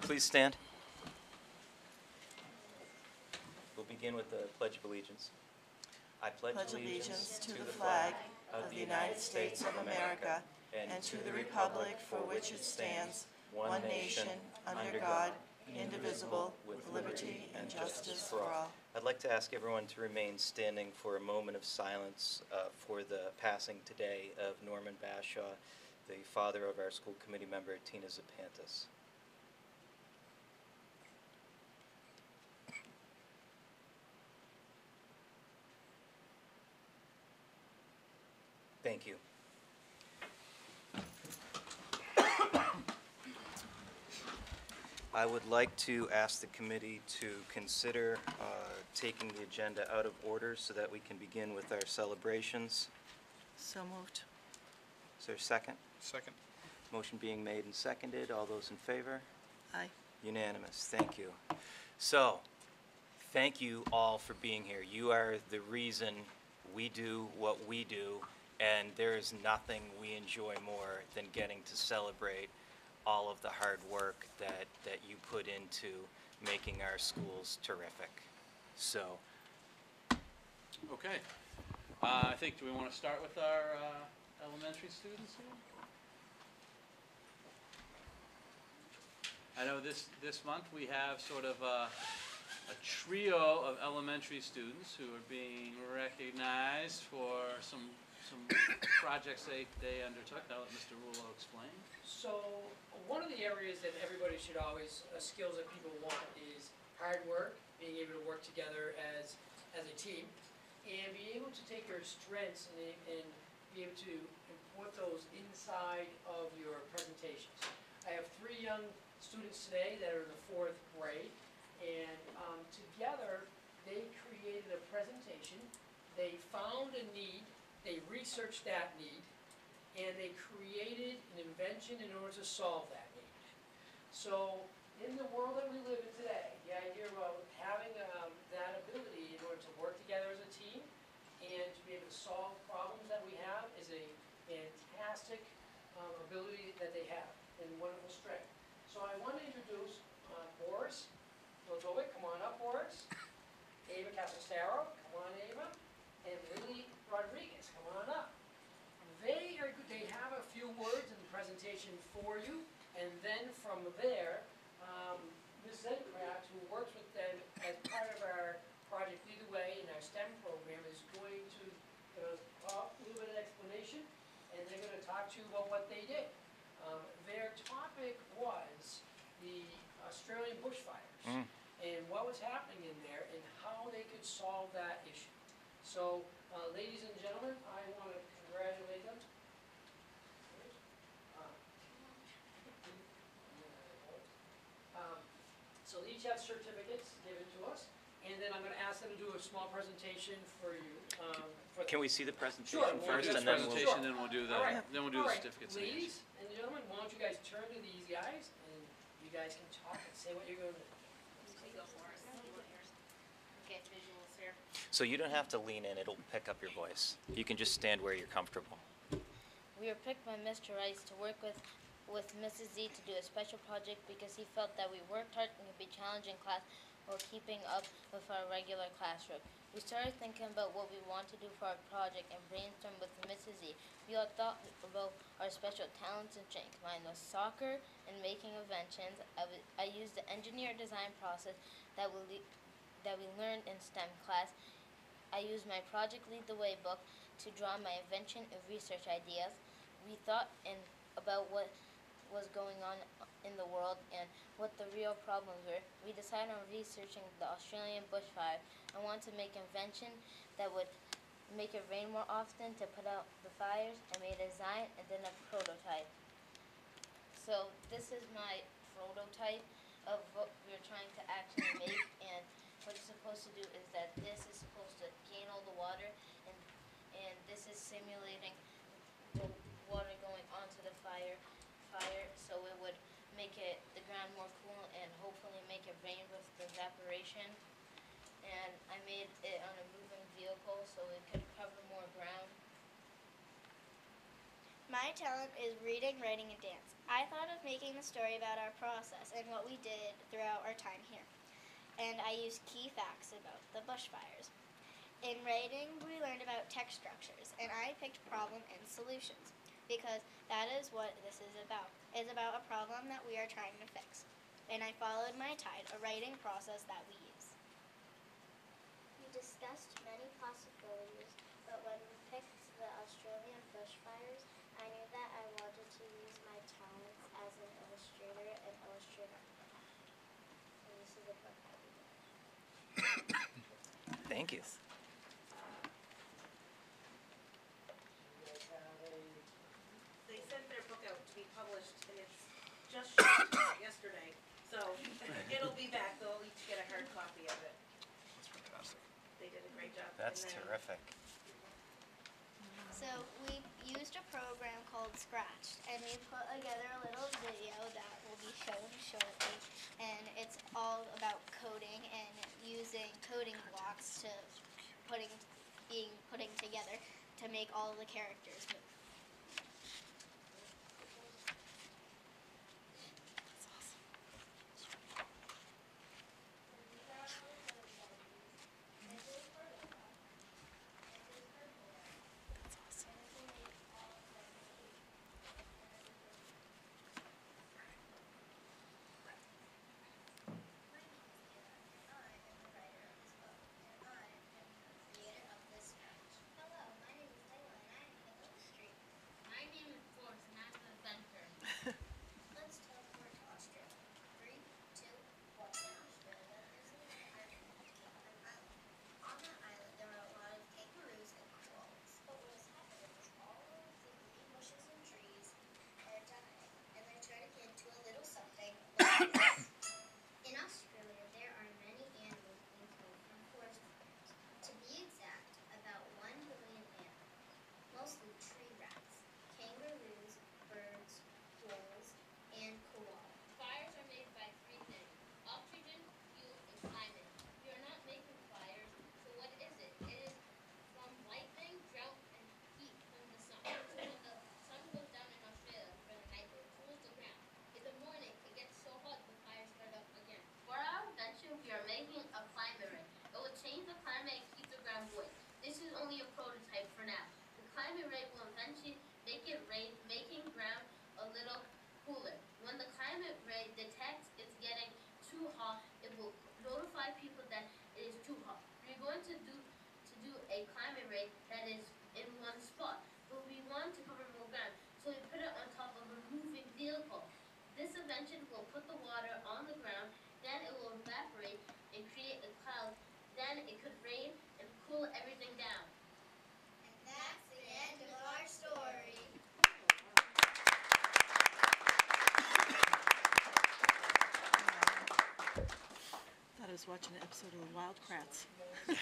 Please stand. We'll begin with the Pledge of Allegiance. I pledge allegiance to the flag of the United States of America and to the republic for which it stands, one nation, under God, indivisible, with liberty and justice for all. I'd like to ask everyone to remain standing for a moment of silence for the passing today of Norman Bashaw, the father of our school committee member, Tina Zapantis. Thank you. I would like to ask the committee to consider taking the agenda out of order so that we can begin with our celebrations. So moved. Is there a second? Second. Motion being made and seconded. All those in favor? Aye. Unanimous. Thank you. So, thank you all for being here. You are the reason we do what we do, and there is nothing we enjoy more than getting to celebrate all of the hard work that you put into making our schools terrific. So, Okay. I think, do we want to start with our elementary students here? I know this month we have sort of a trio of elementary students who are being recognized for some projects they undertook. I'll let Mr. Rulo explain. So one of the areas that everybody should always, skills that people want is hard work, being able to work together as a team, and being able to take your strengths and be able to import those inside of your presentations. I have 3 young students today that are in the 4th grade, and together they created a presentation. They found a need, they researched that need, and they created an invention in order to solve that need. So in the world that we live in today, the idea of having that ability in order to work together as a team and to be able to solve problems that we have is a fantastic ability that they have and wonderful strength. So I want to introduce Boris Lozovic. Come on up, Boris. Ava Casastero. Come on, Ava. And Lily Rodriguez. Come on up. They have a few words in the presentation for you, and then from there, Ms. Zencraft, who works with them as part of our Project Lead the Way in our STEM program, is going to talk a little bit of explanation, and they're going to talk to you about what they did. Their topic was the Australian bushfires and what was happening in there and how they could solve that issue. So, ladies and gentlemen, I want to congratulate them. So they each have certificates given to us, and then I'm going to ask them to do a small presentation for you. can we see the presentation Sure, first, We'll do and the then we'll... presentation, then we'll do the All right. certificates. and Ladies and gentlemen, why don't you guys turn to these guys, and you guys can talk and say what you're going to do. Get visuals here. So you don't have to lean in, it'll pick up your voice. You can just stand where you're comfortable. We were picked by Mr. Rice to work with Mrs. Z to do a special project because he felt that we worked hard and could be challenged in class while keeping up with our regular classwork. We started thinking about what we want to do for our project and brainstormed with Mrs. Z. We all thought about our special talents and strengths. Mine was soccer and making inventions. I used the engineer design process that we learned in STEM class. I used my Project Lead the Way book to draw my invention and research ideas. We thought about what was going on in the world and what the real problems were. We decided on researching the Australian bushfire. I wanted to make an invention that would make it rain more often to put out the fires. I made a design and then a prototype. So this is my prototype of what we were trying to actually make, and what it's supposed to do is that this is supposed to gain all the water, and this is simulating the water going onto the fire, so it would make the ground more cool and hopefully make it rain with the evaporation. And I made it on a moving vehicle so it could cover more ground. My talent is reading, writing, and dance. I thought of making the story about our process and what we did throughout our time here. And I used key facts about the bushfires. In writing, we learned about text structures, and I picked problem and solutions because that is what this is about. It's about a problem that we are trying to fix. And I followed my tide, a writing process that we use. We discussed many possibilities, but when we picked the Australian bushfires, I knew that I wanted to use my talents as an illustrator and illustrate our book. And this is a book that we did. Thank you. They sent their book out to be published, and it's just shipped yesterday. So it'll be back. They'll each get a hard copy of it. That's fantastic. They did a great job. That's And then terrific. So we used a program called Scratched, and we put together a little video that will be shown shortly. And it's all about coding and using coding blocks to putting together to make all the characters move. Let's teleport to Australia. 3, 2, 1. Australia is an island. On that island, there are a lot of kangaroos and koalas. But what has happened is all of the green bushes and trees are dying, and they're turning into a little something like this. In Australia, there are many animals being killed from forest fires. To be exact, about 1 billion animals, mostly tree rats, kangaroos, birds, wolves, and koalas. Fires are made by three things: oxygen, fuel, and climate. We are not making fires, so what is it? It is from lightning, drought, and heat from the sun. So when the sun goes down in Australia for the night, it cools the ground. In the morning, it gets so hot the fires start up again. For our invention, we are making a climate ray. It will change the climate and keep the ground moist. This is only a prototype for now. The climate ray will eventually make it rain, making ground a little cooler. When the climate ray detects it's getting too hot, it will notify people that it is too hot. We're going to do a climate ray that is in one spot, but we want to cover more ground, so we put it on top of a moving vehicle. This invention will put the water on the ground, then it will evaporate and create a cloud. Then it could rain and cool everything down. And that's the end of our story. Thought I was watching an episode of the Wild Kratts. So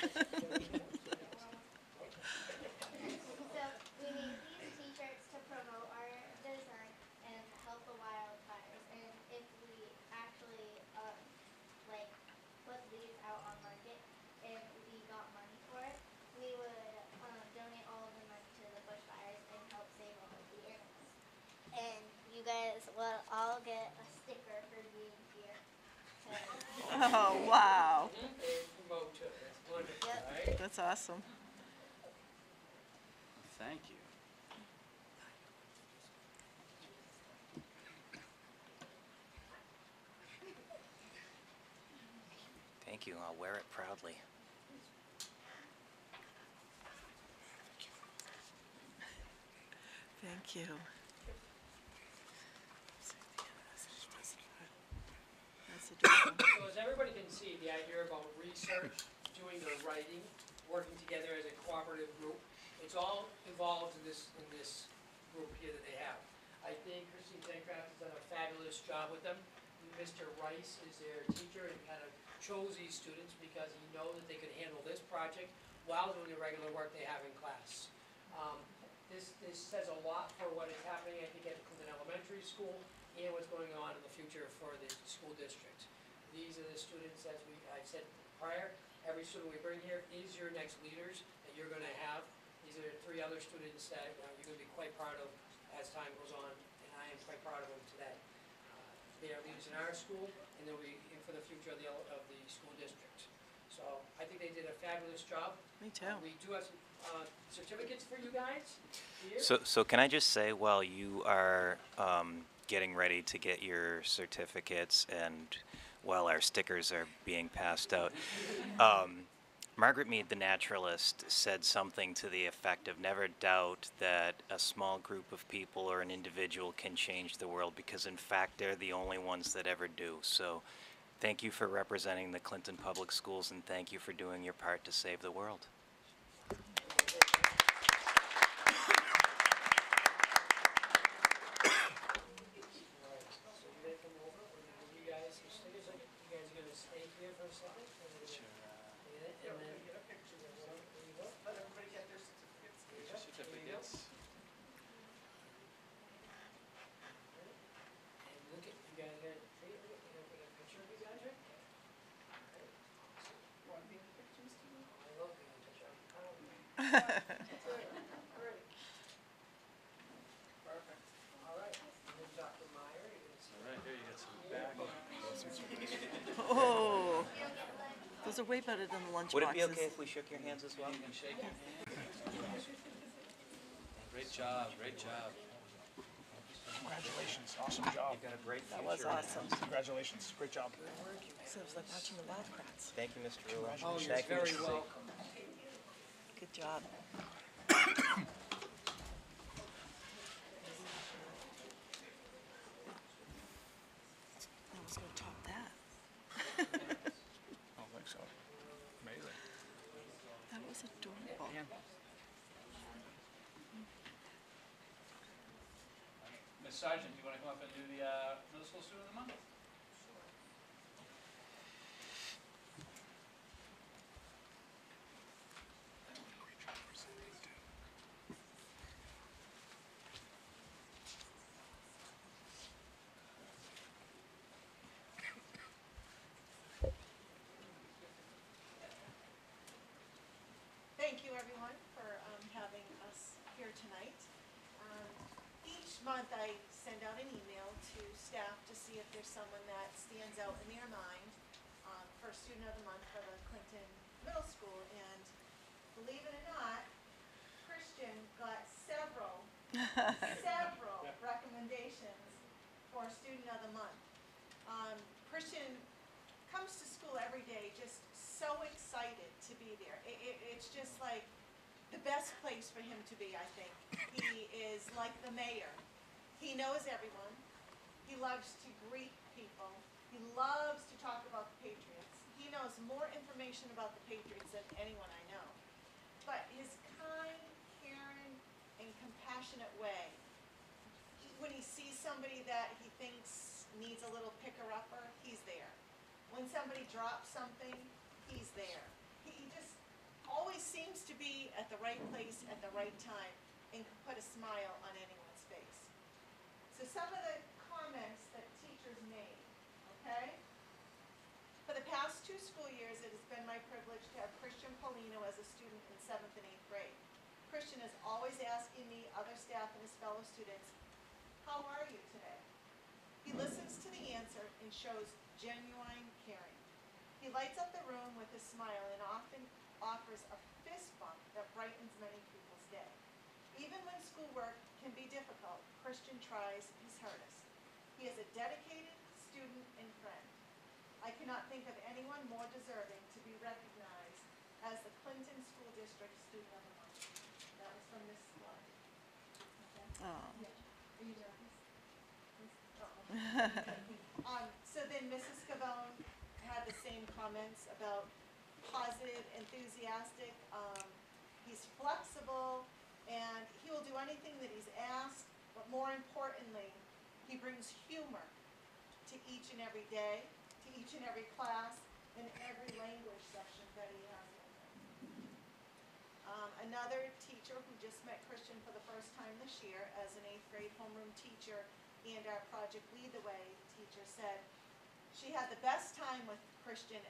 we made these t-shirts to promote our design and help the wildfires. And if we actually put these out on market and we got money for it, we would donate all of the money to the bushfires and help save all of the animals. And you guys will all get a sticker for being here. Oh, wow. they promote it. That's wonderful, Yep. right? That's awesome. Thank you. Thank you. I'll wear it proudly. Thank you. That's adorable. So as everybody can see, the idea about research, doing the writing, working together as a cooperative group, it's all involved in this group here that they have. I think Christine Sancraft has done a fabulous job with them. Mr. Rice is their teacher and kind of chose these students because he knows that they could handle this project while doing the regular work they have in class. This says a lot for what is happening, I think, at Clinton Elementary School and what's going on in the future for the school district. These are the students, as I said prior, every student we bring here is your next leaders that you're gonna have. These are 3 other students that you're gonna be quite proud of as time goes on, and I am quite proud of them today. They are leaders in our school, and they'll be in for the future of the school district. So I think they did a fabulous job. Me too. We do have some certificates for you guys here. So can I just say, while you are getting ready to get your certificates and while our stickers are being passed out, Margaret Mead, the naturalist, said something to the effect of never doubt that a small group of people or an individual can change the world, because in fact they're the only ones that ever do. So thank you for representing the Clinton Public Schools, and thank you for doing your part to save the world. So you guys come over, we're gonna give you guys some stickers. You guys are gonna stay here for a second. And then get a picture. There you go. Let everybody get their certificates. Certificates. And look at, you guys got, look at, you got a picture of you guys, right? Alright, awesome. Want me to pictures too? I love being in a picture. Great. Perfect. All right. And then Dr. Meyer, you're gonna see. All right, here you got some back. Oh, those are way better than the lunch Would it boxes. be okay if we shook your hands as well? You can shake your hand. Great job, great job. Congratulations, awesome job. You've got a great That future. was awesome. Congratulations, great job. So it was like watching the lab rats. Thank you, Mr. Rulo. Oh, you're Thank you, very Mr. welcome. Good job. I was gonna top that. I don't think so. Amazing. That was adorable. Ms. Sargent, do you want to come up and do the middle school student of the month? Thank you, everyone, for having us here tonight. Each month, I send out an email to staff to see if there's someone that stands out in their mind for Student of the Month for the Clinton Middle School. And believe it or not, Christian got several recommendations for Student of the Month. Christian comes to school every day just so excited to be there. It's just like the best place for him to be, I think. He is like the mayor. He knows everyone. He loves to greet people. He loves to talk about the Patriots. He knows more information about the Patriots than anyone I know. But his kind, caring, and compassionate way, when he sees somebody that he thinks needs a little picker-upper, he's there. When somebody drops something, he's there. He just always seems to be at the right place at the right time and can put a smile on anyone's face. So some of the comments that teachers made, okay? For the past 2 school years, it has been my privilege to have Christian Polino as a student in 7th and 8th grade. Christian is always asking me, other staff, and his fellow students, how are you today? He listens to the answer and shows genuine caring. He lights up the room with a smile and often offers a fist bump that brightens many people's day. Even when schoolwork can be difficult, Christian tries his hardest. He is a dedicated student and friend. I cannot think of anyone more deserving to be recognized as the Clinton School District Student of the Month. That was from Miss Clark. Okay. Oh. Yeah. Are you nervous? So then Mrs. Scavone had the same comments about positive, enthusiastic. He's flexible, and he will do anything that he's asked, but more importantly, he brings humor to each and every day, to each and every class, and every language section that he has with him. Another teacher who just met Christian for the first time this year as an 8th grade homeroom teacher and our Project Lead the Way teacher said she had the best time with Christian.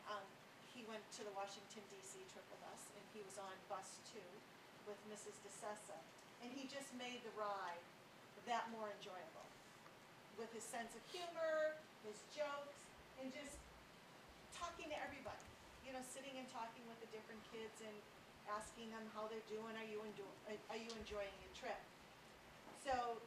He went to the Washington, D.C. trip with us, and he was on bus 2 with Mrs. DeSessa. And he just made the ride that more enjoyable. With his sense of humor, his jokes, and just talking to everybody. You know, sitting and talking with the different kids and asking them how they're doing, are you enjoying your trip? So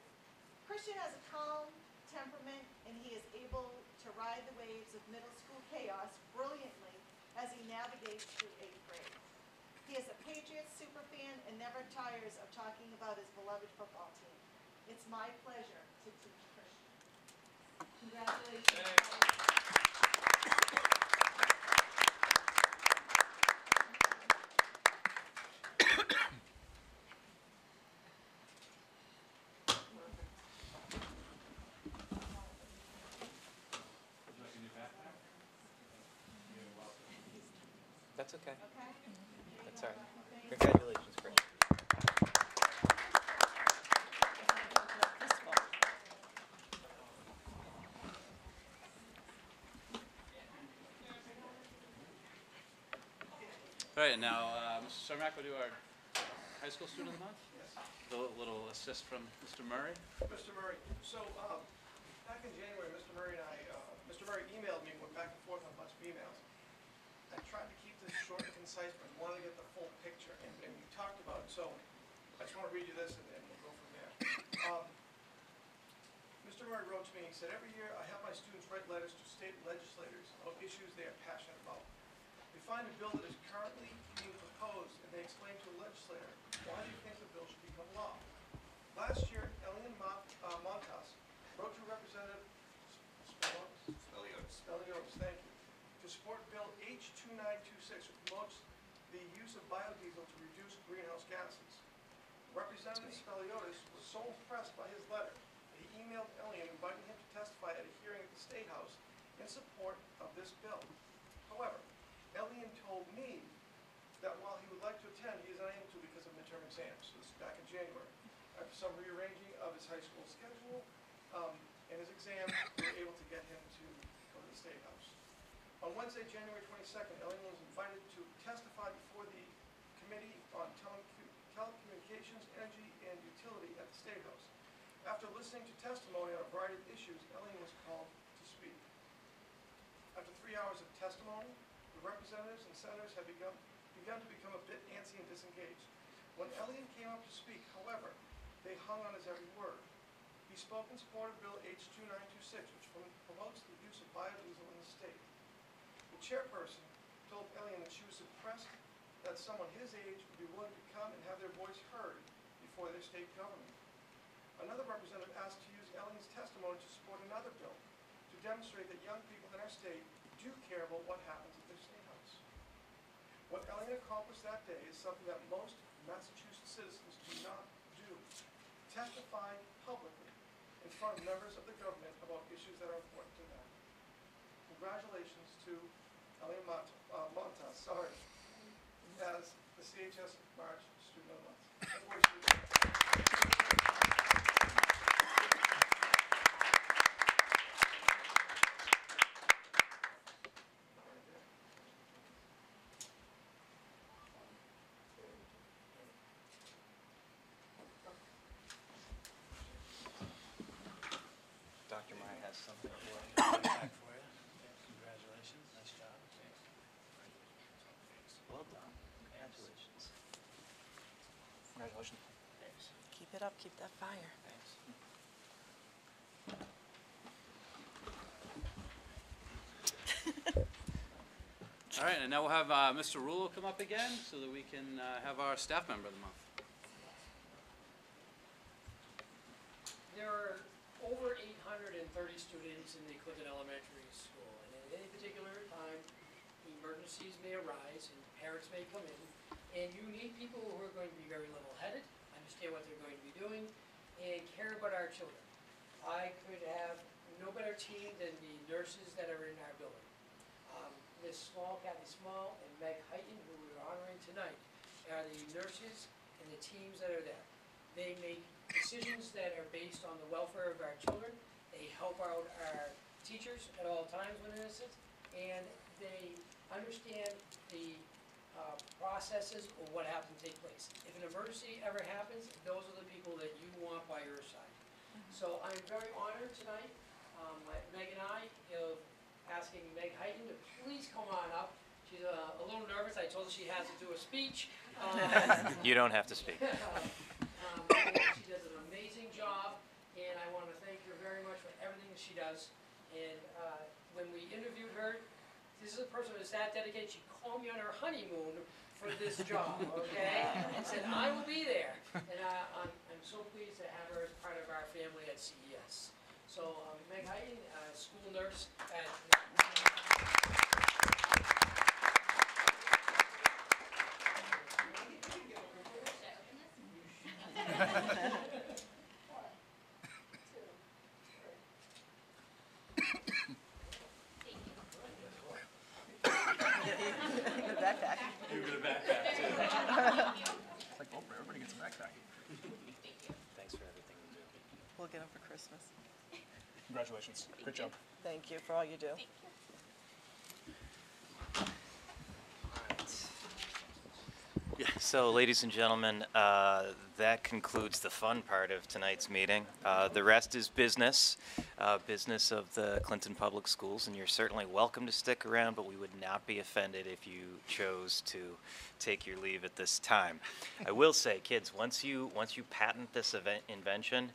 Christian has a calm temperament, and he is able to ride the waves of middle school chaos brilliantly as he navigates through 8th grade. He is a Patriots superfan and never tires of talking about his beloved football team. It's my pleasure to teach Christian. Congratulations. That's okay. Okay? That's all right. Congratulations, Chris. All right, and now, Mr. Cermak will do our high school student of the month. A little assist from Mr. Murray. Mr. Murray, so back in January, Mr. Murray and I, Mr. Murray emailed me, went back and forth on a bunch of emails. I tried to keep this short and concise, but wanted to get the full picture, and we talked about it, so I just want to read you this, and we'll go from there. Mr. Murray wrote to me, he said, every year I have my students write letters to state legislators about issues they are passionate about. They find a bill that is currently being proposed, and they explain to the legislator, why do you think the bill should become law? Last year, Elian Montas wrote to Representative Speliotis, thank you, to support Bill H-2926, which promotes the use of biodiesel to reduce greenhouse gases. Representative Speliotis was so impressed by his letter that he emailed Elian inviting him to testify at a hearing at the State House in support of this bill. However, Elian told me that while he would like to attend, he is unable to because of midterm exams. So this is back in January. After some rearranging of his high school schedule and his exam, we were able to get him to go to the State House. On Wednesday, January 22nd, Elian was invited to testify before the Committee on Telecommunications, Energy, and Utility at the State House. After listening to testimony on a variety of issues, Elian was called to speak. After 3 hours of testimony, the representatives and senators had begun to become a bit antsy and disengaged. When Elian came up to speak, however, they hung on his every word. He spoke in support of Bill H-2926, which promotes the use of biodiesel in the state. The chairperson told Elian that she was impressed that someone his age would be willing to come and have their voice heard before their state government. Another representative asked to use Elian's testimony to support another bill to demonstrate that young people in our state do care about what happens at their state house. What Elian accomplished that day is something that most Massachusetts citizens do not do. Testify publicly in front of members of the government about issues that are important to them. Congratulations to Elian Montas, as the CHS March Student of the Month. Dr. Meyer has something for you. Back for you. Congratulations, nice job. Well done. Congratulations. Congratulations. Thanks. Keep it up, keep that fire. Thanks. All right, and now we'll have Mr. Rulo come up again so that we can have our staff member of the month. There are over 830 students in the Clinton Elementary School, and at any particular time, emergencies may arise and parents may come in, and you need people who are going to be very level-headed, understand what they're going to be doing, and care about our children. I could have no better team than the nurses that are in our building. Kathy Small and Meg Heighton, who we're honoring tonight, are the nurses and the teams that are there. They make decisions that are based on the welfare of our children. They help out our teachers at all times when necessary, and they understand the processes or what happens to take place. If an emergency ever happens, those are the people that you want by your side. So I'm very honored tonight, Meg and I, asking Meg Heighton to please come on up. She's a little nervous. I told her she has to do a speech. You don't have to speak. She does an amazing job, and I want to thank her very much for everything that she does. And when we interviewed her, this is a person who is that dedicated. She called me on her honeymoon for this job, okay? And said, I will be there. And I'm so pleased to have her as part of our family at CES. So Meg Heighton, school nurse at... The backpack. You get a backpack too. It's like Oprah, everybody gets a backpack. Thanks for everything you do. We'll get them for Christmas. Congratulations. Great job. Thank you for all you do. So, ladies and gentlemen, that concludes the fun part of tonight's meeting. The rest is business, business of the Clinton Public Schools, and you're certainly welcome to stick around, but we would not be offended if you chose to take your leave at this time. I will say, kids, once you patent this invention,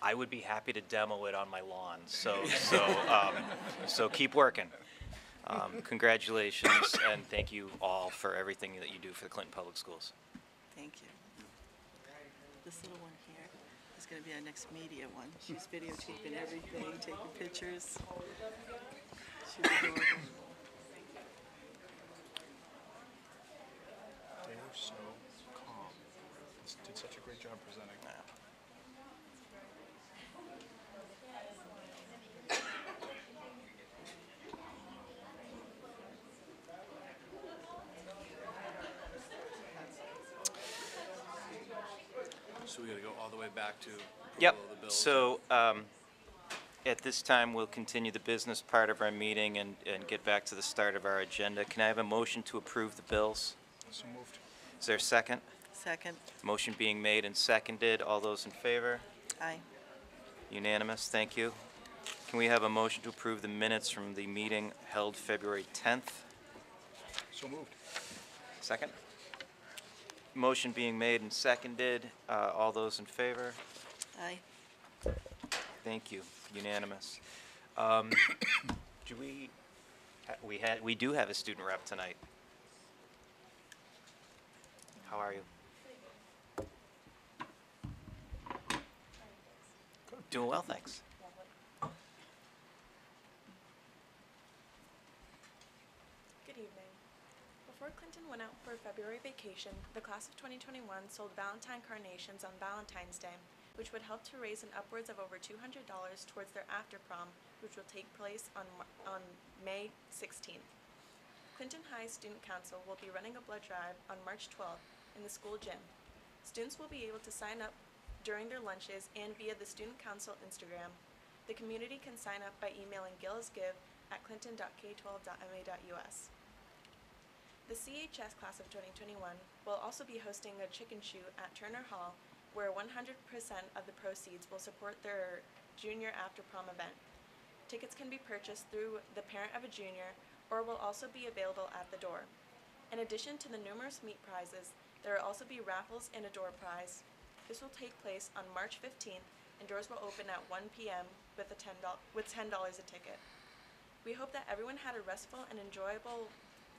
I would be happy to demo it on my lawn. So keep working. Congratulations, and thank you all for everything that you do for the Clinton Public Schools. Thank you. This little one here is going to be our next media one. She's videotaping everything, taking pictures. She's adorable. They were so calm. Just did such a great job presenting. So we gotta go all the way back to Yep. approval of the bills. So at this time, we'll continue the business part of our meeting and get back to the start of our agenda. Can I have a motion to approve the bills? So moved. Is there a second? Second. Motion being made and seconded. All those in favor? Aye. Unanimous. Thank you. Can we have a motion to approve the minutes from the meeting held February 10th? So moved. Second? Motion being made and seconded. All those in favor? Aye. Thank you. Unanimous. Do we do have a student rep tonight. How are you? Doing well, thanks. Good evening. Before Clinton went out for February vacation, the class of 2021 sold Valentine carnations on Valentine's Day, which would help to raise an upwards of over $200 towards their after prom, which will take place on May 16th. Clinton High Student Council will be running a blood drive on March 12th in the school gym. Students will be able to sign up during their lunches and via the Student Council Instagram. The community can sign up by emailing gillisgive@clinton.k12.ma.us. The CHS class of 2021 will also be hosting a chicken shoot at Turner Hall, where 100% of the proceeds will support their junior after prom event. Tickets can be purchased through the parent of a junior or will also be available at the door. In addition to the numerous meat prizes, there will also be raffles and a door prize. This will take place on March 15th, and doors will open at 1 p.m. with $10 a ticket. We hope that everyone had a restful and enjoyable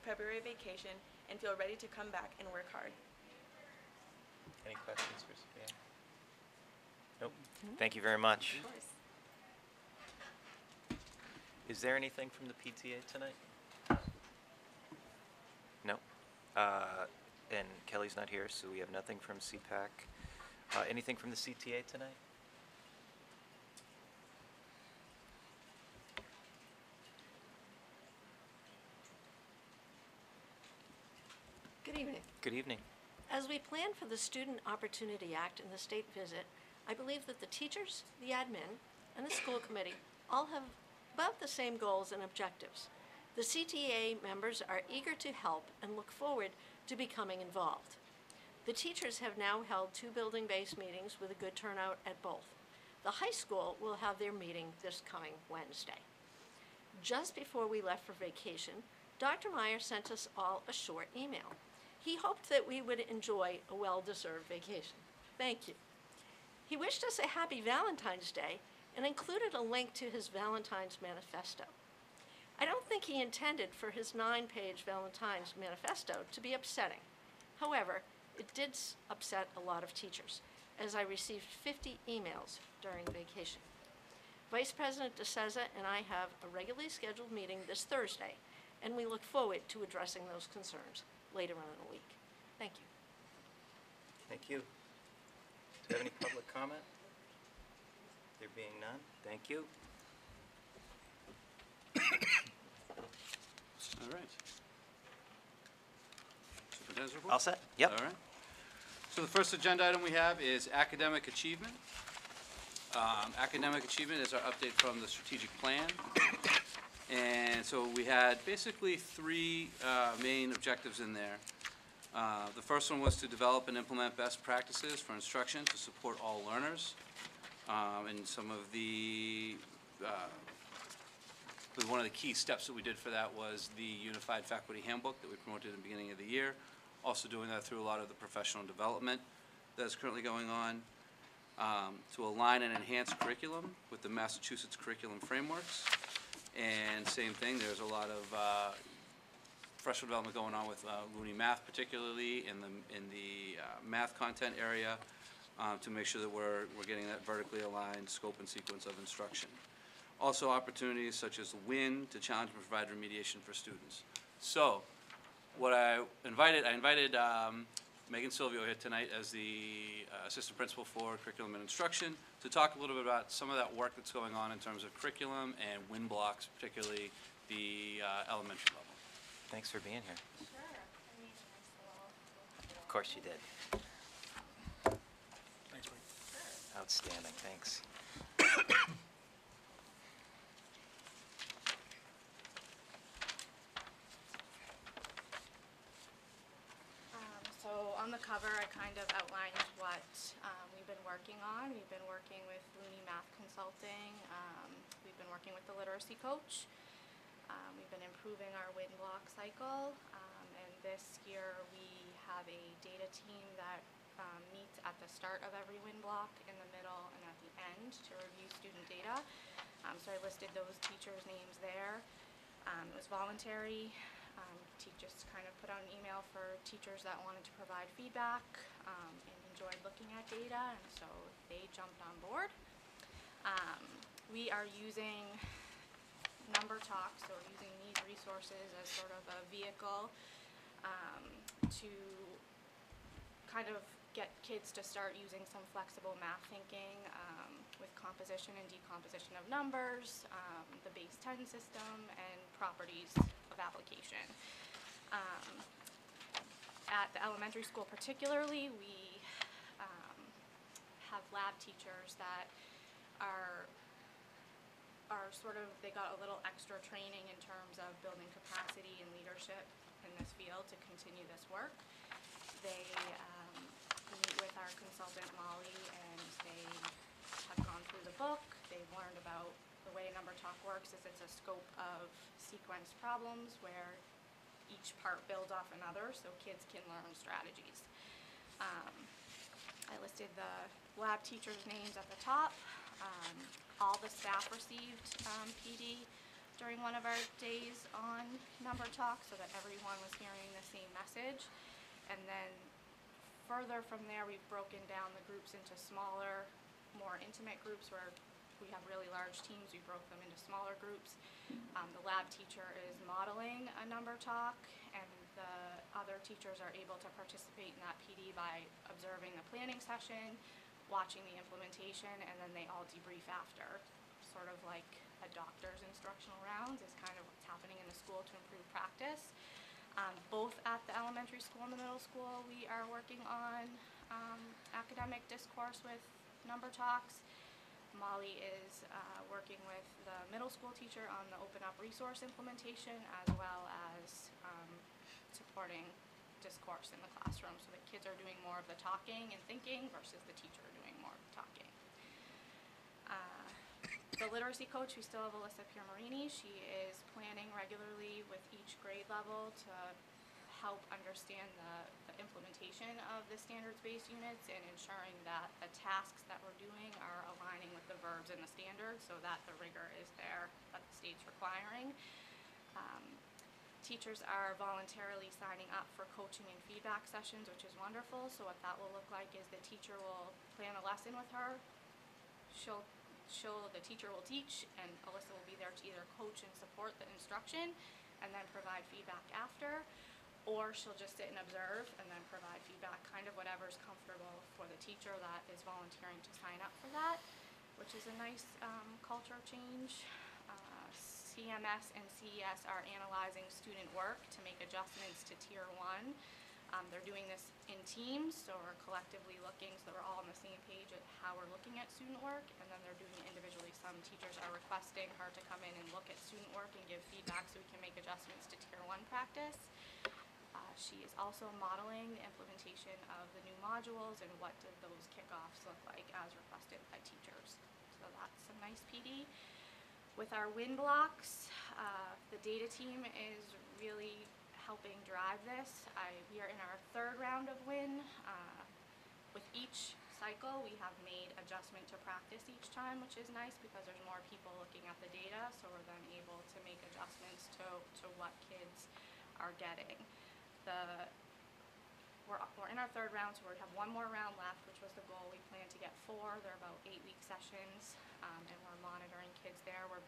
February vacation and feel ready to come back and work hard. Any questions for Sophia? Nope. Thank you very much. Is there anything from the PTA tonight? No. And Kelly's not here, so we have nothing from CPAC. Anything from the CTA tonight? Good evening. Good evening. As we plan for the Student Opportunity Act and the state visit, I believe that the teachers, the admin, and the school committee all have about the same goals and objectives. The CTA members are eager to help and look forward to becoming involved. The teachers have now held 2 building-based meetings with a good turnout at both. The high school will have their meeting this coming Wednesday. Just before we left for vacation, Dr. Meyer sent us all a short email. He hoped that we would enjoy a well-deserved vacation. Thank you. He wished us a happy Valentine's Day and included a link to his Valentine's Manifesto. I don't think he intended for his 9-page Valentine's Manifesto to be upsetting. However, it did upset a lot of teachers, as I received 50 emails during vacation. Vice President DeSeza and I have a regularly scheduled meeting this Thursday, and we look forward to addressing those concerns later on in the week. Thank you. Thank you. Do we have any public comment? There being none, thank you. All right. Superintendent's report? All set? Yep. All right. So the first agenda item we have is academic achievement. Academic achievement is our update from the strategic plan. And so we had basically three main objectives in there. The first one was to develop and implement best practices for instruction to support all learners. And some of one of the key steps that we did for that was the Unified Faculty Handbook that we promoted at the beginning of the year. Also doing that through a lot of the professional development that's currently going on. To align and enhance curriculum with the Massachusetts curriculum frameworks. And same thing, there's a lot of professional development going on with Looney Math, particularly in the math content area, to make sure that we're getting that vertically aligned scope and sequence of instruction. Also opportunities such as WIN to challenge and provide remediation for students. So what I invited Megan Silvio here tonight as the assistant principal for curriculum and instruction to talk a little bit about some of that work that's going on in terms of curriculum and WIN blocks, particularly the elementary level. Thanks for being here. Sure. I mean, nice little. Of course you did. Thanks, Mike. Outstanding, thanks. So on the cover, I kind of outlined what we've been working on. We've been working with Looney Math Consulting. We've been working with the literacy coach. We've been improving our WIN block cycle. And this year we have a data team that meets at the start of every WIN block, in the middle, and at the end to review student data. So I listed those teachers' names there. It was voluntary. Just kind of put out an email for teachers that wanted to provide feedback and enjoyed looking at data, and so they jumped on board. We are using Number Talk, so we're using these resources as sort of a vehicle to kind of get kids to start using some flexible math thinking with composition and decomposition of numbers, the base 10 system, and properties of application. At the elementary school particularly, we have lab teachers that are sort of, they got a little extra training in terms of building capacity and leadership in this field to continue this work. They meet with our consultant Molly, and they have gone through the book. They've learned about the way Number Talk works is it's a scope of sequence problems where each part builds off another, so kids can learn strategies. I listed the lab teachers' names at the top. All the staff received PD during one of our days on Number Talk, so that everyone was hearing the same message. And then further from there, we've broken down the groups into smaller, more intimate groups where we have really large teams. We broke them into smaller groups. The lab teacher is modeling a Number Talk, and the other teachers are able to participate in that PD by observing the planning session, watching the implementation, and then they all debrief after. Sort of like a doctor's instructional rounds is kind of what's happening in the school to improve practice. Both at the elementary school and the middle school, we are working on academic discourse with Number Talks. Molly is working with the middle school teacher on the Open Up resource implementation, as well as supporting discourse in the classroom, so that kids are doing more of the talking and thinking versus the teacher doing more of the talking. The literacy coach, we still have Alyssa Piermarini. She is planning regularly with each grade level to help understand the implementation of the standards-based units and ensuring that the tasks that we're doing are aligning with the verbs in the standards so that the rigor is there that the state's requiring. Teachers are voluntarily signing up for coaching and feedback sessions, which is wonderful. So what that will look like is the teacher will plan a lesson with her. The teacher will teach, and Alyssa will be there to either coach and support the instruction and then provide feedback after, or she'll just sit and observe and then provide feedback, kind of whatever's comfortable for the teacher that is volunteering to sign up for that, which is a nice culture change. CMS and CES are analyzing student work to make adjustments to Tier 1. They're doing this in teams, so we're collectively looking, so we're all on the same page at how we're looking at student work, and then they're doing it individually. Some teachers are requesting her to come in and look at student work and give feedback so we can make adjustments to Tier 1 practice. She is also modeling the implementation of the new modules and what do those kickoffs look like as requested by teachers. So that's some nice PD. With our WIN blocks, the data team is really helping drive this. We are in our third round of WIN. With each cycle, we have made adjustment to practice each time, which is nice because there's more people looking at the data, so we're then able to make adjustments to what kids are getting. We're in our third round, so we have one more round left, which was the goal. We plan to get 4. They're about 8-week sessions, and we're monitoring kids there. We're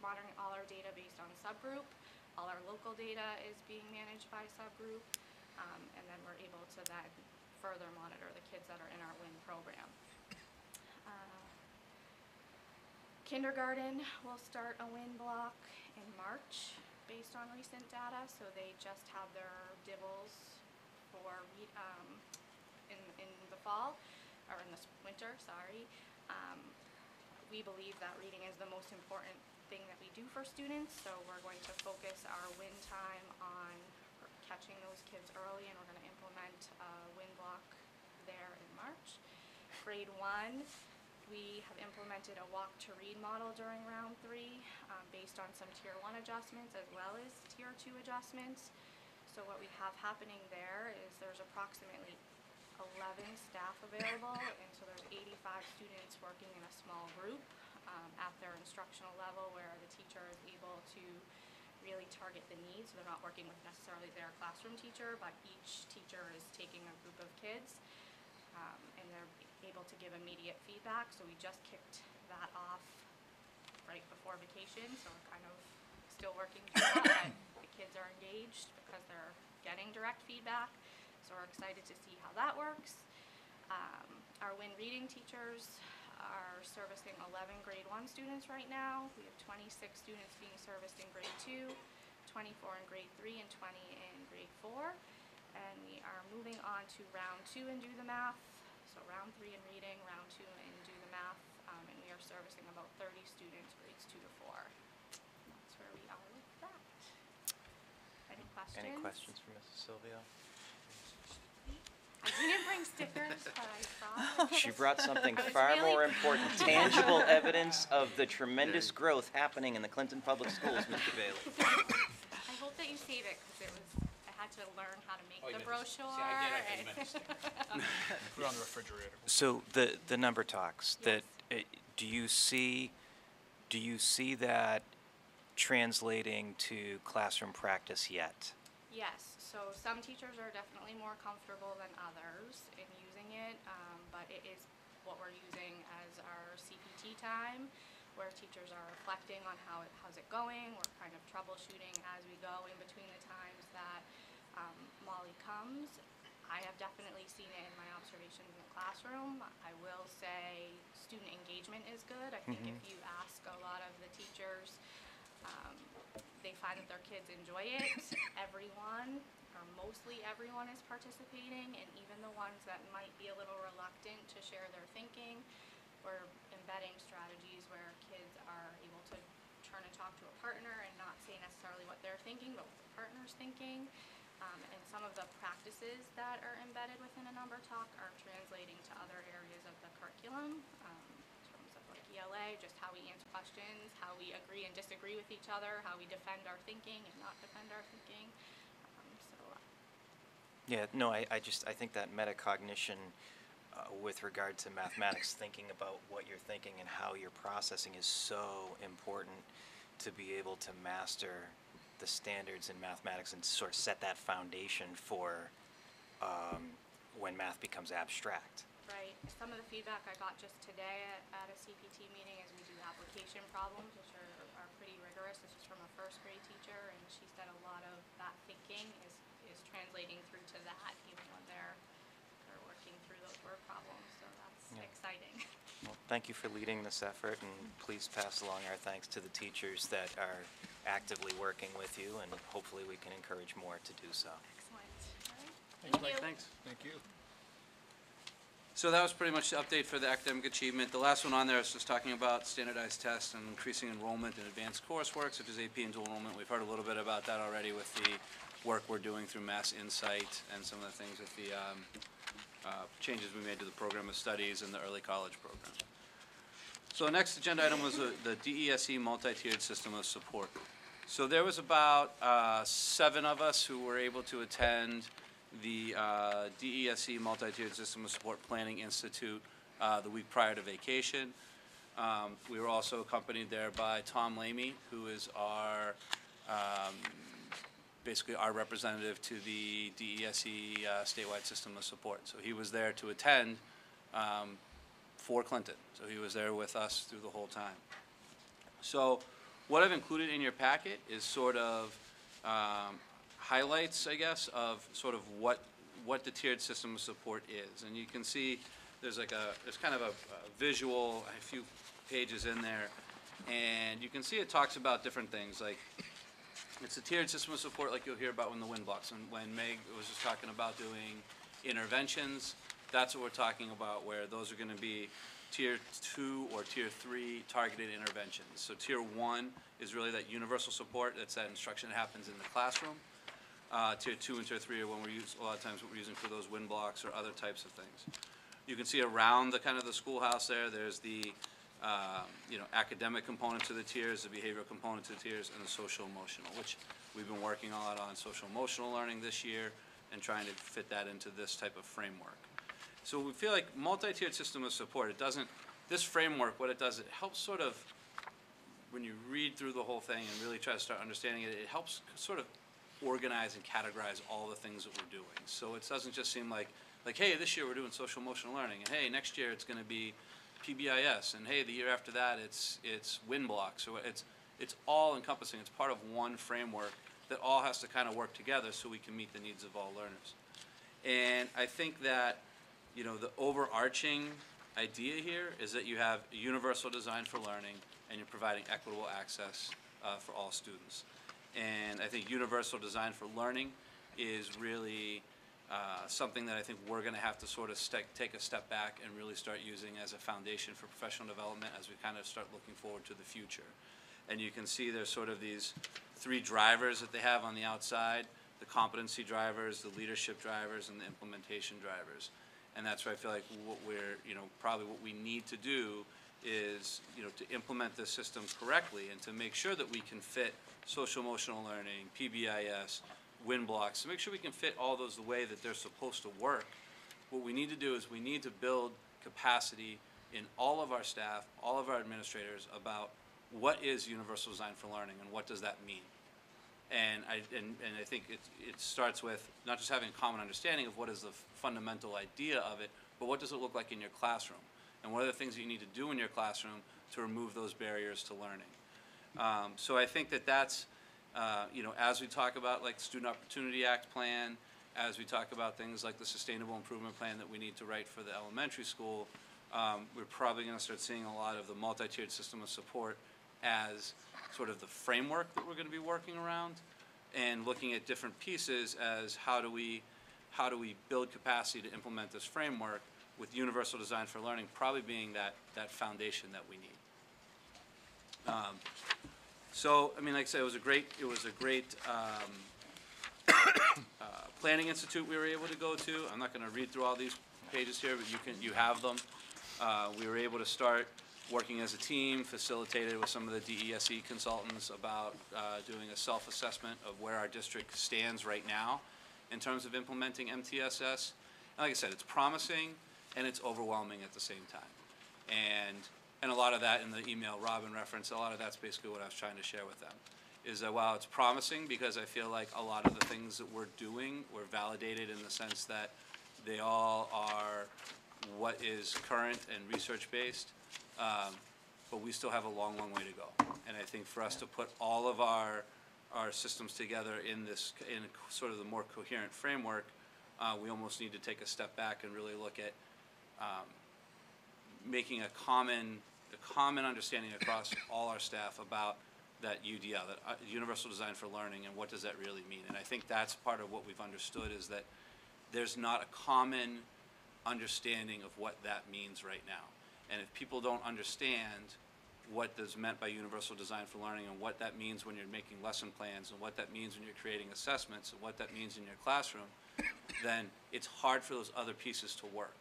monitoring all our data based on subgroup. All our local data is being managed by subgroup, and then we're able to then further monitor the kids that are in our WIN program. Kindergarten will start a WIN block in March based on recent data, so they just have their DIBELS for in the fall, or in the winter, sorry. We believe that reading is the most important thing that we do for students, so we're going to focus our WIN time on catching those kids early, and we're going to implement a WIN block there in March. Grade 1, we have implemented a walk to read model during round 3 based on some Tier 1 adjustments as well as Tier 2 adjustments. So what we have happening there is there's approximately 11 staff available, and so there's 85 students working in a small group at their instructional level where the teacher is able to really target the needs. They're not working with necessarily their classroom teacher, but each teacher is taking a group of kids and they're able to give immediate feedback. So we just kicked that off right before vacation, so we're kind of still working through that, but the kids are engaged because they're getting direct feedback. So we're excited to see how that works. Our WIN reading teachers are servicing 11 grade 1 students right now. We have 26 students being serviced in grade 2, 24 in grade 3, and 20 in grade 4. And we are moving on to round 2 and do the math. So round 3 in reading, round 2 and do the math. And we are servicing about 30 students, grades 2 to 4. That's where we are with that. Any questions? Any questions for Mrs. Silvio? I didn't bring stickers, but I brought. She brought something I was far really more important, tangible evidence of the tremendous growth happening in the Clinton Public Schools, Mr. Bailey. I hope that you save it because I had to learn how to make the brochure. See, I get it, you meant to stick it. Put it on the refrigerator. So the number talks, that, do you see that translating to classroom practice yet? Yes, so some teachers are definitely more comfortable than others in using it, but it is what we're using as our CPT time, where teachers are reflecting on how's it going. We're kind of troubleshooting as we go in between the times that Molly comes. I have definitely seen it in my observations in the classroom. I will say student engagement is good. I think if you ask a lot of the teachers, they find that their kids enjoy it. Everyone, or mostly everyone, is participating, and even the ones that might be a little reluctant to share their thinking. We're embedding strategies where kids are able to turn and talk to a partner and not say necessarily what they're thinking, but what the partner's thinking. And some of the practices that are embedded within a number talk are translating to other areas of the curriculum, in terms of like PLA, just how we answer questions, how we agree and disagree with each other, how we defend our thinking and not defend our thinking. Yeah, no, I think that metacognition with regard to mathematics, thinking about what you're thinking and how you're processing is so important to be able to master the standards in mathematics and sort of set that foundation for when math becomes abstract. Right. Some of the feedback I got just today at a CPT meeting is we do application problems, which are pretty rigorous. This is from a first grade teacher, and she said a lot of that thinking is translating through to that, even when they're working through those word problems. So that's exciting. Well, thank you for leading this effort, and please pass along our thanks to the teachers that are actively working with you, and hopefully we can encourage more to do so. Excellent. All right. Thank you. Thanks. Thank you. So that was pretty much the update for the academic achievement. The last one on there is just talking about standardized tests and increasing enrollment in advanced coursework, such as AP and dual enrollment. We've heard a little bit about that already with the work we're doing through Mass Insight and some of the things with the changes we made to the program of studies and the early college program. So the next agenda item was the DESE multi-tiered system of support. So there was about 7 of us who were able to attend the DESE multi-tiered system of support planning institute the week prior to vacation. We were also accompanied there by Tom Lamy, who is our basically our representative to the DESE statewide system of support. So he was there to attend for Clinton. So he was there with us through the whole time. So what I've included in your packet is sort of highlights, I guess, of sort of what the tiered system of support is. And you can see there's kind of a visual, a few pages in there, and you can see it talks about different things, like it's a tiered system of support like you'll hear about in the wind blocks. And when Meg was just talking about doing interventions, that's what we're talking about, where those are going to be tier 2 or tier 3 targeted interventions. So tier 1 is really that universal support, that's that instruction that happens in the classroom. Tier 2 and tier 3 are when a lot of times what we're using for those wind blocks or other types of things. You can see around the kind of the schoolhouse there's the academic component to the tiers, the behavioral component to the tiers, and the social emotional, which we've been working a lot on social emotional learning this year and trying to fit that into this type of framework. So we feel like multi-tiered system of support, this framework, what it does, it helps sort of, when you read through the whole thing and really try to start understanding it, it helps sort of organize and categorize all the things that we're doing. So it doesn't just seem like, hey, this year we're doing social emotional learning, and hey, next year it's going to be PBIS, and hey, the year after that it's WIN blocks. So it's all encompassing. It's part of one framework that all has to kind of work together so we can meet the needs of all learners. And I think that the overarching idea here is that you have a universal design for learning and you're providing equitable access for all students. And I think universal design for learning is really something that I think we're going to have to sort of take a step back and really start using as a foundation for professional development as we kind of start looking forward to the future. And you can see there's sort of these 3 drivers that they have on the outside: the competency drivers, the leadership drivers, and the implementation drivers. And that's where I feel like what we're, probably what we need to do is, to implement this system correctly and to make sure that we can fit social emotional learning, PBIS, WIN blocks, to make sure we can fit all those the way that they're supposed to work. What we need to do is we need to build capacity in all of our staff, all of our administrators, about what is universal design for learning and what does that mean. And I think it starts with not just having a common understanding of what is the fundamental idea of it, but what does it look like in your classroom? And what are the things that you need to do in your classroom to remove those barriers to learning? So I think that's, as we talk about like the Student Opportunity Act plan, as we talk about things like the Sustainable Improvement Plan that we need to write for the elementary school, we're probably going to start seeing a lot of the multi-tiered system of support as sort of the framework that we're going to be working around, and looking at different pieces as how do we build capacity to implement this framework, with universal design for learning probably being that foundation that we need. So, I mean, like I said, it was a great planning institute we were able to go to. I'm not going to read through all these pages here, but you have them. We were able to start working as a team, facilitated with some of the DESE consultants about doing a self-assessment of where our district stands right now in terms of implementing MTSS. And like I said, it's promising and it's overwhelming at the same time. And a lot of that in the email Robin referenced, a lot of that's basically what I was trying to share with them, is that while it's promising, because I feel like a lot of the things that we're doing were validated in the sense that they all are what is current and research-based, but we still have a long, long way to go. And I think for us to put all of our systems together in this, in sort of the more coherent framework, we almost need to take a step back and really look at making a common understanding across all our staff about that UDL, that Universal Design for Learning, and what does that really mean. And I think that's part of what we've understood, is that there's not a common understanding of what that means right now. And if people don't understand what is meant by Universal Design for Learning, and what that means when you're making lesson plans, and what that means when you're creating assessments, and what that means in your classroom, then it's hard for those other pieces to work,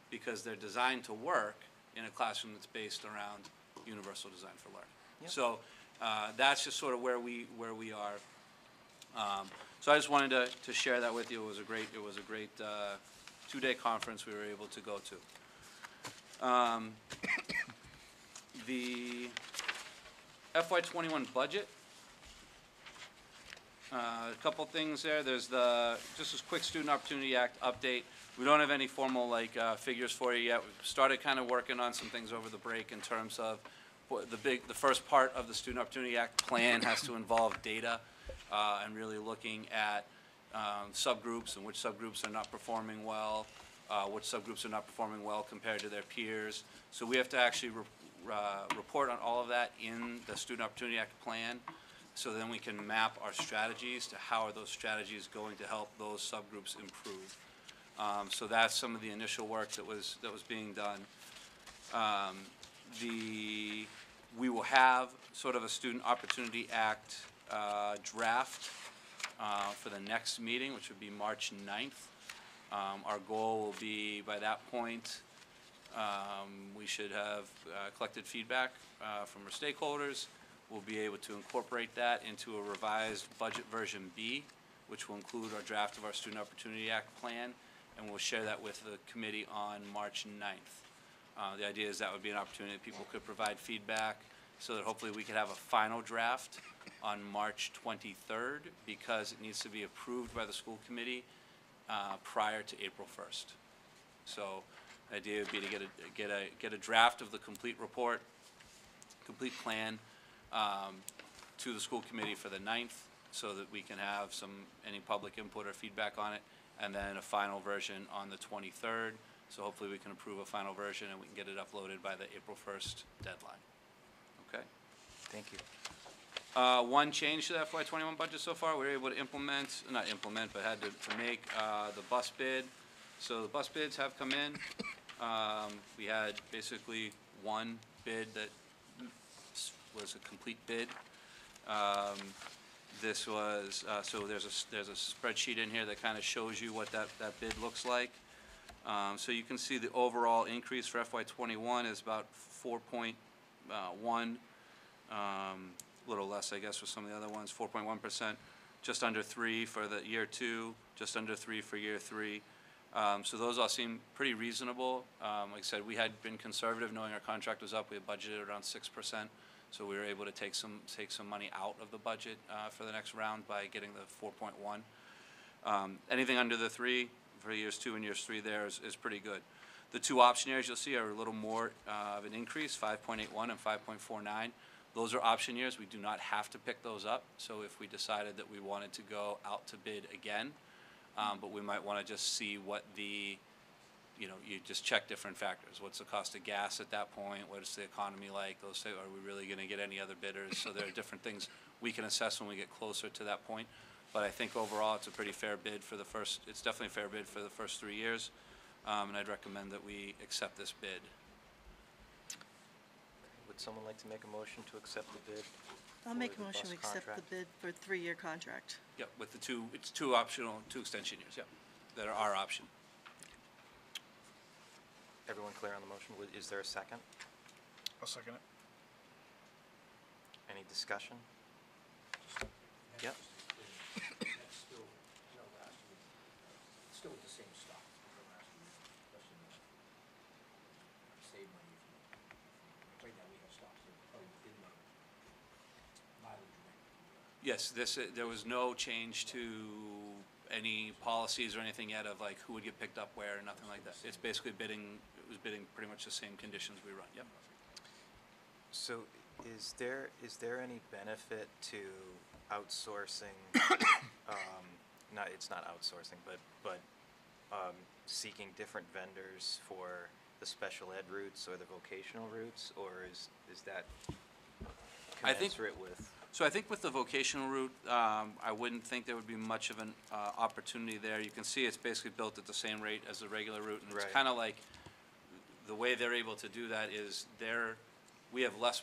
because they're designed to work in a classroom that's based around Universal Design for Learning. Yep. So that's just sort of where we are. So I just wanted to share that with you. It was a great 2-day conference we were able to go to. The FY21 budget. A couple things there. There's just a quick Student Opportunity Act update. We don't have any formal figures for you yet. We've started kind of working on some things over the break in terms of the first part of the Student Opportunity Act plan has to involve data and really looking at subgroups and which subgroups are not performing well, which subgroups are not performing well compared to their peers. So we have to actually report on all of that in the Student Opportunity Act plan, so then we can map our strategies to how are those strategies going to help those subgroups improve. So that's some of the initial work that was being done. We will have sort of a Student Opportunity Act draft for the next meeting, which would be March 9th. Our goal will be, by that point, we should have collected feedback from our stakeholders. We'll be able to incorporate that into a revised budget version B, which will include our draft of our Student Opportunity Act plan, and we'll share that with the committee on March 9th. The idea is that would be an opportunity that people could provide feedback, so that hopefully we could have a final draft on March 23rd, because it needs to be approved by the school committee prior to April 1st. So the idea would be to get a draft of the complete report, complete plan, to the school committee for the 9th, so that we can have any public input or feedback on it, and then a final version on the 23rd. So hopefully we can approve a final version and we can get it uploaded by the April 1st deadline. Okay? Thank you. One change to the FY21 budget so far, we were able to not implement, but had to make the bus bid. So the bus bids have come in. We had basically one bid that was a complete bid. This was, so there's a spreadsheet in here that kind of shows you what that bid looks like. So you can see the overall increase for FY21 is about 4.1, a little less, I guess, for some of the other ones, 4.1%, just under 3 for the year 2, just under 3 for year 3. So those all seem pretty reasonable. Like I said, we had been conservative knowing our contract was up. We had budgeted around 6%. So we were able to take some money out of the budget for the next round by getting the 4.1. Anything under the 3 for years 2 and years 3 there is pretty good. The two option years you'll see are a little more of an increase, 5.81 and 5.49. Those are option years. We do not have to pick those up. So if we decided that we wanted to go out to bid again, but we might want to just see what you just check different factors. What's the cost of gas at that point? What is the economy like? Those say, are we really going to get any other bidders? So there are different things we can assess when we get closer to that point. But I think overall it's a pretty fair bid for it's definitely a fair bid for the first 3 years. And I'd recommend that we accept this bid. Would someone like to make a motion to accept the bid? I'll make a for the motion bus to accept contract? the bid for a 3-year contract. Yep, with the it's two optional, 2 extension years, yep, that are our option. Everyone clear on the motion? Is there a second? I'll second it. Any discussion? Yep. That's still, last year, still the same stuff from last year, especially save money if you, right now we have stocks that are probably within the mileage rate. Yes, there was no change to any policies or anything yet of like who would get picked up where, nothing like that. It's basically bidding, it was bidding pretty much the same conditions we run, yep. So is there any benefit to outsourcing, it's not outsourcing, but seeking different vendors for the special ed routes or the vocational routes, or is that I think- commensurate with? So I think with the vocational route, I wouldn't think there would be much of an opportunity there. You can see it's basically built at the same rate as the regular route, and it's Right. kind of like, the way they're able to do that is we have less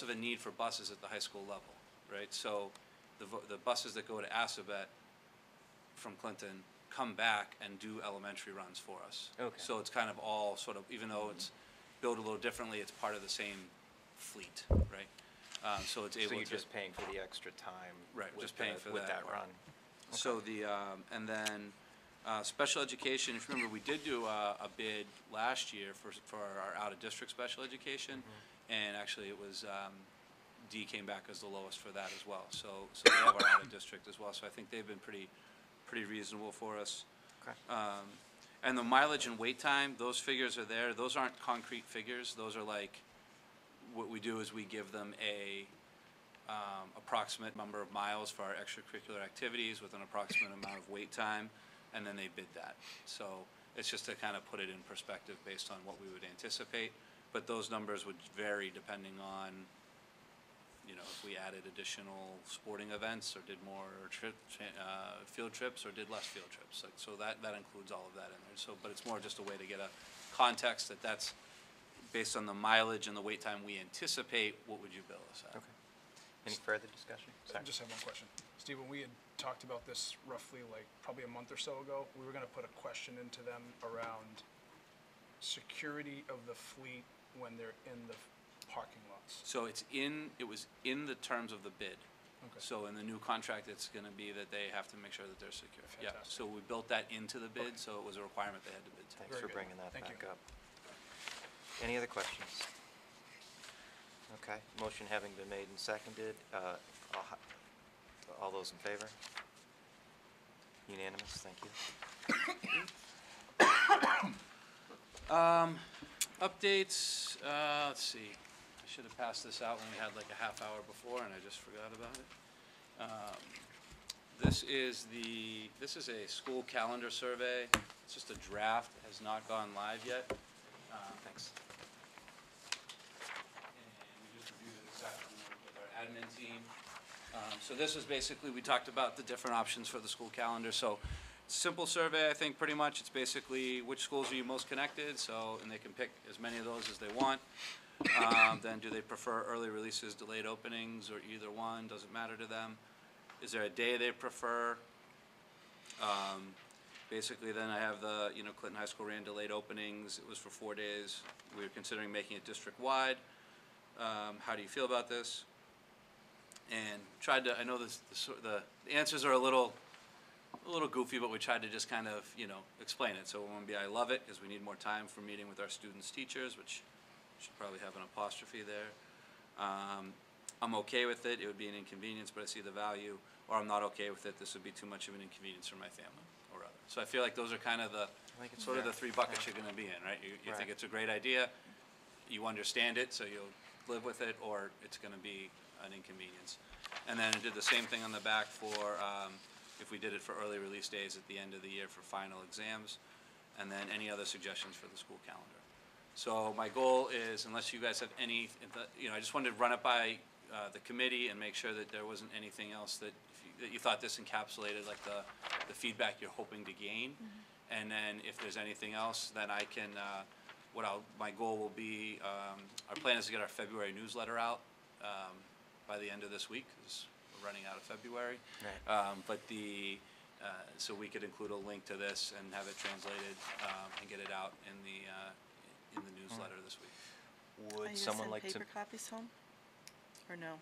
of a need for buses at the high school level, right? So the buses that go to Assabet from Clinton come back and do elementary runs for us. Okay. So it's kind of all sort of, even though it's built a little differently, it's part of the same fleet, right? So it's able So to. you're just paying for the extra time? Right, with just paying the- for with that that run? So and then, special education, if you remember, we did do a bid last year for our out-of-district special education, and actually it was, D came back as the lowest for that as well. So they have our out-of-district as well, so I think they've been pretty reasonable for us. Okay. And the mileage and wait time, those figures are there. Those aren't concrete figures. Those are like, what we do is we give them a approximate number of miles for our extracurricular activities with an approximate amount of wait time, and then they bid that. So it's just to kind of put it in perspective based on what we would anticipate. But those numbers would vary depending on, if we added additional sporting events or did more field trips or did less field trips. So that includes all of that in there. But it's more just a way to get a context that's based on the mileage and the wait time we anticipate, what would you bill us at? Okay. Any further discussion? I just have one question. Steve, when we had talked about this roughly probably a month or so ago, we were gonna put a question into them around security of the fleet when they're in the parking lots. So it was in the terms of the bid. Okay. So in the new contract, it's gonna be that they have to make sure that they're secure. Yeah, Fantastic. so we built that into the bid, Okay. so it was a requirement they had to bid to. Thanks Very for good. bringing that Thank back you. up. Any other questions? Okay, motion having been made and seconded, all those in favor? Unanimous, thank you. Updates, let's see, I should have passed this out when we had like a half hour before and I just forgot about it. This is a school calendar survey. It's just a draft, it has not gone live yet. Thanks. And we just reviewed it this afternoon with our admin team. So this is basically, we talked about the different options for the school calendar. So simple survey, I think, pretty much. It's basically which schools are you most connected, and they can pick as many of those as they want. Then do they prefer early releases, delayed openings, or either one? Doesn't matter to them. Is there a day they prefer? Basically, then I have the, Clinton High School ran delayed openings. It was for 4 days. We were considering making it district-wide. How do you feel about this? And I know the answers are a little goofy, but we tried to just kind of, explain it. So one would be, I love it, because we need more time for meeting with our students' teachers, which should probably have an apostrophe there. I'm okay with it. It would be an inconvenience, but I see the value. Or I'm not okay with it. This would be too much of an inconvenience for my family, or other. So I feel like those are kind of the sort of the three buckets you're going to be in, right? You think it's a great idea, you understand it, so you'll live with it, or it's going to be an inconvenience. And then I did the same thing on the back for if we did it for early release days at the end of the year for final exams, and then any other suggestions for the school calendar. So my goal is, unless you guys have any, I just wanted to run it by the committee and make sure that there wasn't anything else that you thought this encapsulated, like the feedback you're hoping to gain. Mm-hmm. And then if there's anything else, then I can, my goal will be, our plan is to get our February newsletter out by the end of this week, because we're running out of February. Right. So we could include a link to this and have it translated and get it out in the newsletter this week. Would someone like to? paper copies home? Or no?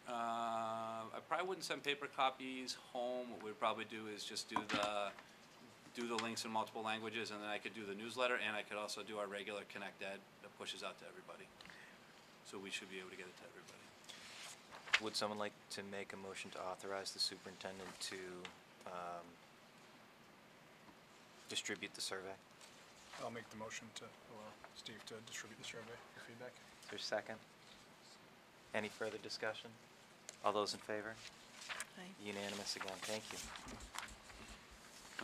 I probably wouldn't send paper copies home. What we'd probably do is just do the links in multiple languages, and then I could do the newsletter, and I could also do our regular Connect Ed that pushes out to everybody. So we should be able to get it to everybody. Would someone like to make a motion to authorize the superintendent to distribute the survey? I'll make the motion to allow Steve to distribute the survey for feedback. Is there a second? Any further discussion? All those in favor? Aye. Unanimous again, thank you.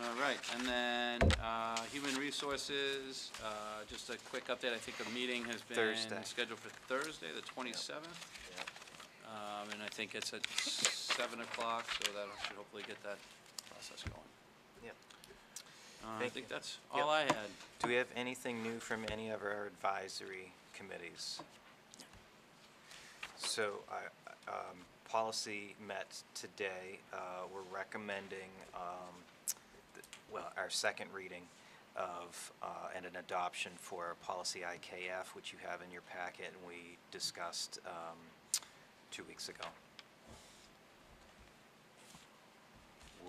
All right, and then Human Resources, just a quick update. I think the meeting has been Thursday. scheduled for Thursday, the 27th. And I think it's at 7 o'clock, so that should hopefully get that process going. Yep. I Thank think you. that's Yep. all I had. Do we have anything new from any of our advisory committees? So, policy met today. We're recommending, our second reading of, and an adoption for policy IKF, which you have in your packet, and we discussed 2 weeks ago.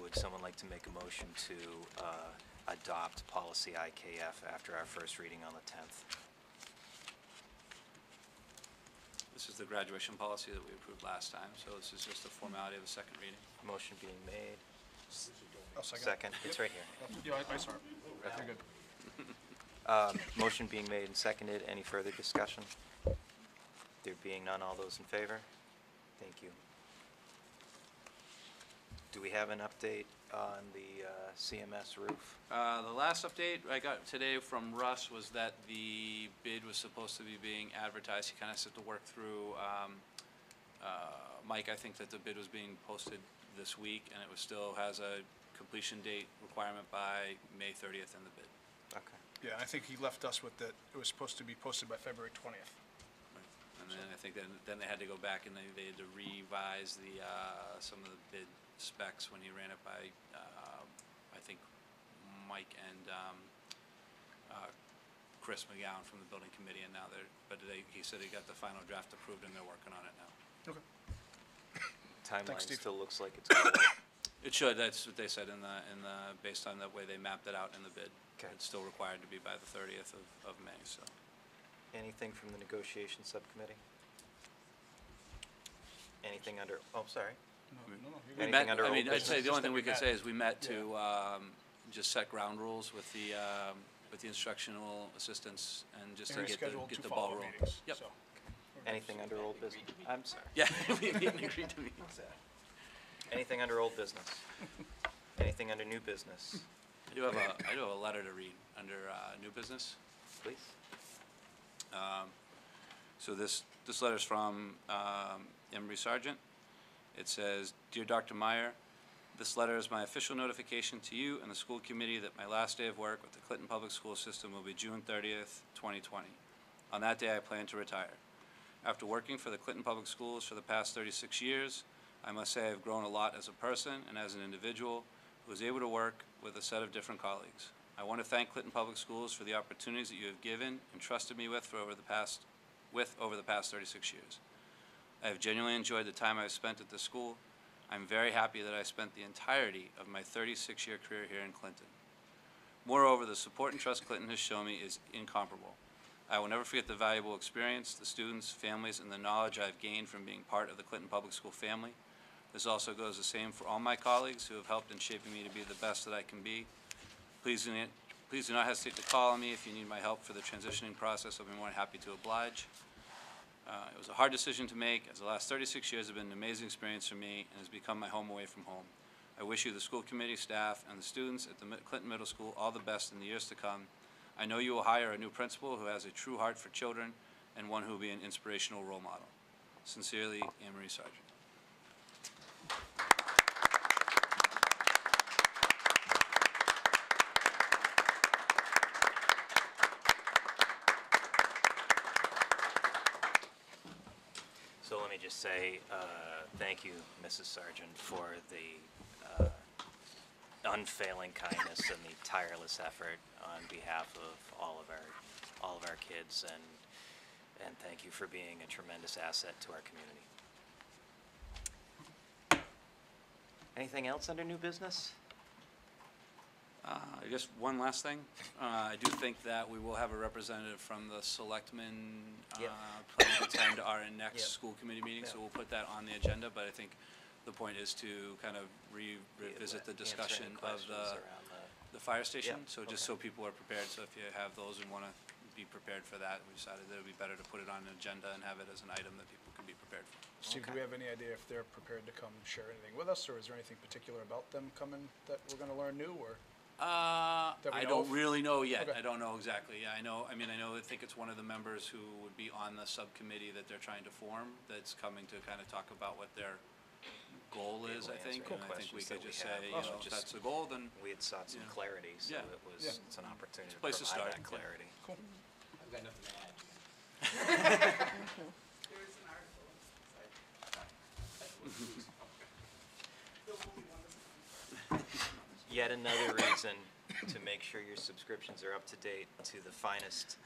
Would someone like to make a motion to adopt policy IKF after our first reading on the 10th? This is the graduation policy that we approved last time, so this is just a formality of a second reading. Motion being made. I'll second. Second, it's right here. Yeah, I saw it. You're good. Motion being made and seconded. Any further discussion? There being none, all those in favor? Thank you. Do we have an update on the CMS roof? The last update I got today from Russ was that the bid was supposed to be being advertised. He kind of had to work through, Mike, I think that the bid was being posted this week, and it was still has a completion date requirement by May 30th in the bid. Okay. Yeah, I think he left us with that, it was supposed to be posted by February 20th. And then I think then they had to go back and they had to revise the, some of the bid specs when he ran it by, I think, Mike and Chris McGowan from the building committee, and now he said he got the final draft approved and they're working on it now. Okay. Timeline Steve. still looks like it's going. It should, that's what they said in the, based on the way they mapped it out in the bid. Okay. It's still required to be by the 30th of May, so. Anything from the negotiation subcommittee? Anything under, sorry. No, you're We good. Anything met, under I old mean, I'd say business? the only thing we could Just say that is we met Yeah. to just set ground rules with the instructional assistants and just to And get rescheduled the two ball follow-up rolling. meetings, Yep. so. Anything under old business? I'm sorry. Yeah, we agreed to meet. Anything under old business? Anything under new business? I do have a letter to read under new business. Please. So this letter's from Emery Sargent. It says, "Dear Dr. Meyer, this letter is my official notification to you and the school committee that my last day of work with the Clinton Public School System will be June 30th, 2020. On that day, I plan to retire. After working for the Clinton Public Schools for the past 36 years, I must say I've grown a lot as a person and as an individual who is able to work with a set of different colleagues. I want to thank Clinton Public Schools for the opportunities that you have given and trusted me with over the past 36 years. I have genuinely enjoyed the time I've spent at the school. I'm very happy that I spent the entirety of my 36-year career here in Clinton. Moreover, the support and trust Clinton has shown me is incomparable. I will never forget the valuable experience, the students, families, and the knowledge I've gained from being part of the Clinton Public School family. This also goes the same for all my colleagues who have helped in shaping me to be the best that I can be. Please do not hesitate to call on me if you need my help for the transitioning process. I'll be more than happy to oblige. It was a hard decision to make, as the last 36 years have been an amazing experience for me and has become my home away from home. I wish you, the school committee, staff, and the students at the Clinton Middle School all the best in the years to come. I know you will hire a new principal who has a true heart for children and one who will be an inspirational role model. Sincerely, Anne-Marie Sargent. So let me just say, thank you, Mrs. Sargent, for the unfailing kindness and the tireless effort on behalf of all of our kids, And thank you for being a tremendous asset to our community. Anything else under new business? I guess one last thing. I do think that we will have a representative from the selectmen Yep. planning to attend our next Yep. school committee meeting, so Yep. we'll put that on the agenda. But I think the point is to kind of revisit the Answer any discussion of questions the around the fire station. Yep, So just so people are prepared, so if you have those and want to be prepared for that, we decided that it would be better to put it on an agenda and have it as an item that people can be prepared for. Steve, do Okay. we have any idea if they're prepared to come share anything with us, or is there anything particular about them coming that we're gonna learn new, or? That we I know don't of? really know yet. Okay. I don't know exactly. I think it's one of the members who would be on the subcommittee that they're trying to form that's coming to kind of talk about what their goal Be is, able I to think. answer And any I think we questions could that we just have. say, you Also know, if just- that's the goal, then We had sought some Yeah. clarity, so Yeah. it was, Yeah. it's an opportunity to place to provide start, that yeah. clarity. Cool. I've got nothing to add. There is an article. Yet another reason to make sure your subscriptions are up to date to the finest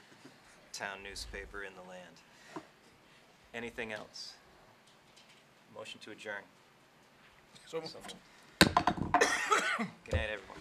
town newspaper in the land. Anything else? Motion to adjourn. So So moved. moved. Good night, everyone.